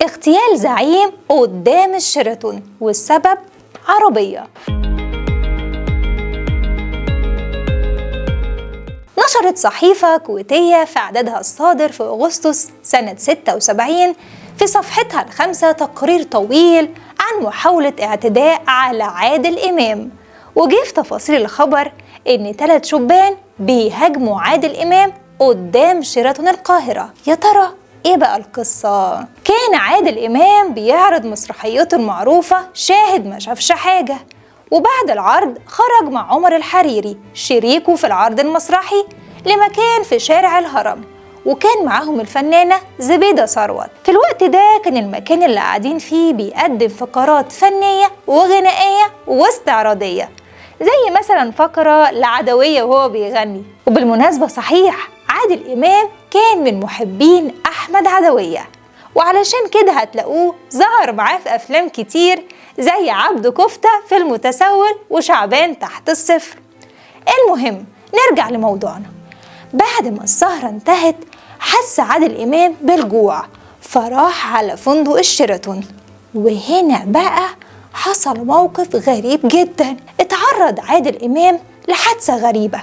اغتيال زعيم قدام الشيراتون، والسبب عربية. نشرت صحيفة كويتية في عددها الصادر في أغسطس سنة 76 في صفحتها ال5 تقرير طويل عن محاولة اعتداء على عادل إمام، وجه في تفاصيل الخبر إن 3 شبان بيهاجموا عادل إمام قدام شيراتون القاهرة. يا ترى إيه بقى القصة؟ كان عادل إمام بيعرض مسرحيته المعروفة شاهد ما شافش حاجة، وبعد العرض خرج مع عمر الحريري شريكه في العرض المسرحي لمكان في شارع الهرم، وكان معاهم الفنانة زبيدة ثروت. في الوقت ده كان المكان اللي قاعدين فيه بيقدم فقرات فنية وغنائية واستعراضية، زي مثلا فقرة لعدوية وهو بيغني. وبالمناسبة صحيح عادل إمام كان من محبين أحمد عدوية، وعلشان كده هتلاقوه ظهر معاه في أفلام كتير زي عبده كفتة في المتسول وشعبان تحت الصفر. المهم نرجع لموضوعنا. بعد ما السهرة انتهت حس عادل إمام بالجوع، فراح على فندق الشيراتون. وهنا بقى حصل موقف غريب جدا. اتعرض عادل إمام لحادثة غريبة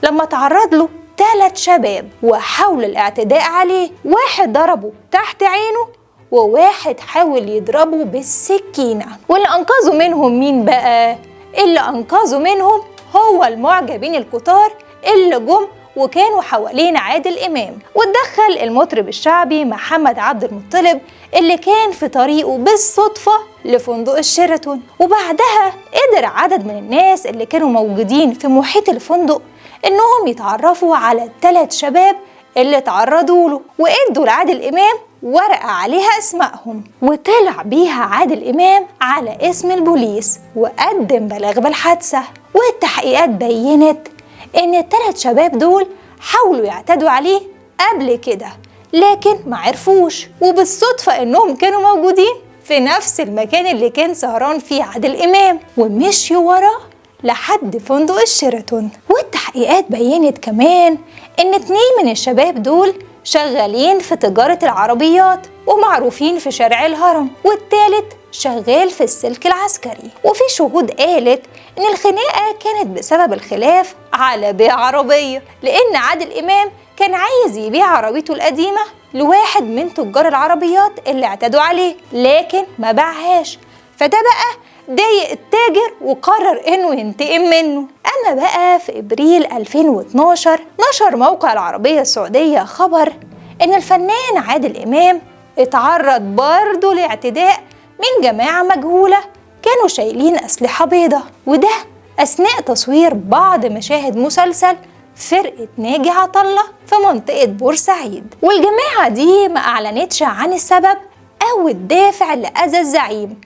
لما تعرض له 3 شباب وحاولوا الاعتداء عليه. واحد ضربه تحت عينه، وواحد حاول يضربه بالسكينة. واللي أنقذوا منهم مين بقى؟ اللي أنقذوا منهم هو المعجبين الكتار اللي جم وكانوا حوالين عادل إمام. واتدخل المطرب الشعبي محمد عبد المطلب اللي كان في طريقه بالصدفة لفندق الشيراتون. وبعدها قدر عدد من الناس اللي كانوا موجودين في محيط الفندق إنهم يتعرفوا على ال3 شباب اللي تعرضوا له، وادوا لعادل إمام ورقة عليها اسمائهم، وطلع بيها عادل إمام على اسم البوليس وقدم بلاغ بالحادثة. والتحقيقات بينت إن ال3 شباب دول حاولوا يعتدوا عليه قبل كده لكن ما عرفوش، وبالصدفة إنهم كانوا موجودين في نفس المكان اللي كان سهران فيه عادل إمام، ومشيوا وراه لحد فندق الشيراتون. والتحقيقات بينت كمان إن 2 من الشباب دول شغالين في تجارة العربيات ومعروفين في شارع الهرم، والثالث شغال في السلك العسكري. وفي شهود قالت إن الخناقة كانت بسبب الخلاف على بيع عربية، لأن عادل إمام كان عايز يبيع عربيته القديمة لواحد من تجار العربيات اللي اعتدوا عليه لكن ما باعهاش، فده بقى ضايق التاجر وقرر إنه ينتقم منه. أما بقى في إبريل 2012 نشر موقع العربية السعودية خبر إن الفنان عادل إمام اتعرض برضه لاعتداء من جماعة مجهولة كانوا شايلين أسلحة بيضة، وده أثناء تصوير بعض مشاهد مسلسل فرقة ناجي عطا الله في منطقة بورسعيد. والجماعة دي ما أعلنتش عن السبب أو الدافع لأذى الزعيم،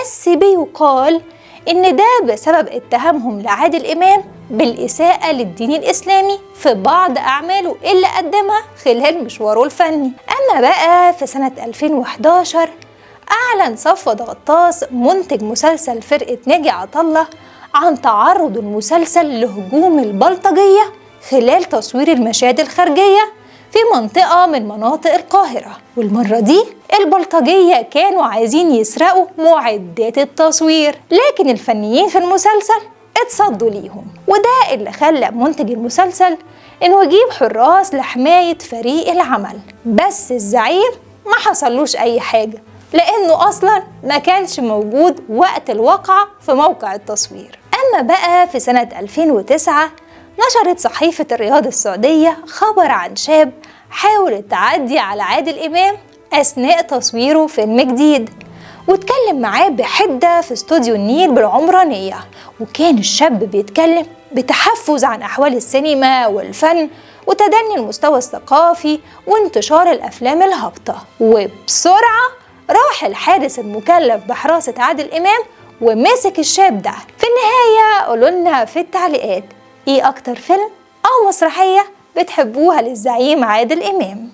بس بيقال إن ده بسبب اتهامهم لعادل إمام بالإساءة للدين الإسلامي في بعض أعماله اللي قدمها خلال مشواره الفني. أما بقى في سنة 2011 أعلن صفوت غطاس منتج مسلسل فرقة ناجي عطا الله عن تعرض المسلسل لهجوم البلطجية خلال تصوير المشاهد الخارجية في منطقة من مناطق القاهرة. والمرة دي البلطجية كانوا عايزين يسرقوا معدات التصوير، لكن الفنيين في المسلسل اتصدوا ليهم، وده اللي خلى منتج المسلسل انه يجيب حراس لحماية فريق العمل. بس الزعيم ما حصلوش اي حاجة لانه اصلا ما كانش موجود وقت الواقعة في موقع التصوير. اما بقى في سنة 2009 نشرت صحيفة الرياض السعودية خبر عن شاب حاول التعدي على عادل إمام أثناء تصويره فيلم جديد، واتكلم معاه بحدة في استوديو النيل بالعمرانية. وكان الشاب بيتكلم بتحفز عن أحوال السينما والفن وتدني المستوى الثقافي وانتشار الأفلام الهابطة. وبسرعة راح الحارس المكلف بحراسة عادل إمام ومسك الشاب ده. في النهاية قولوا لنا في التعليقات إيه أكتر فيلم أو مسرحية بتحبوها للزعيم عادل إمام.